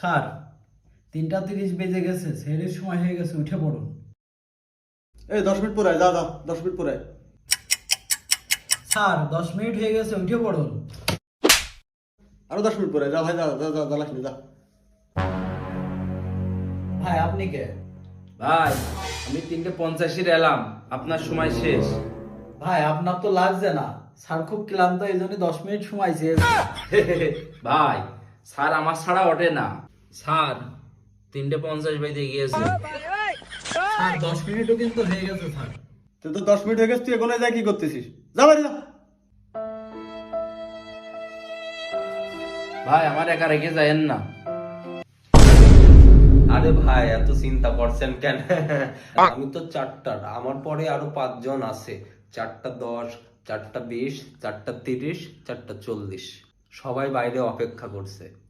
Sir 3:30 বেজে গেছে, সেরের সময় হয়ে গেছে, উঠে পড়ুন। এই 10 মিনিট পরে আয়, যা যা 10 মিনিট পরে আয়। স্যার 10 মিনিট হয়ে গেছে, উঠে পড়ুন। আরো 10 মিনিট পরে আয়, যা ভাই, যা যা যা যা লাসনি যা। ভাই আপনি কে? ভাই আমি 3:50 এলাম, আপনার সময় শেষ। ভাই আপনার তো লাগছে না, স্যার খুব ক্লান্ত, এই জন্য 10 মিনিট সময় চেয়েছে। ভাই স্যার আমার ছাড়া ওঠে না। স্যার 3:50 বেজে গিয়েছে। স্যার 10 মিনিটও কিন্তু হয়ে গেছে স্যার। তুই তো 10 মিনিট হয়ে গেছে, তুই এখনো যাই কি করতেছিস? যা বাড়ি যা। ভাই আমার একা রেখে যায়েন না। আরে ভাই এত চিন্তা করছেন কেন? আমি তো 4টার, আমার পরে আরো 5 জন আছে। 4:10, 4:20, 4:30, 4:40, সবাই বাইরে অপেক্ষা করছে।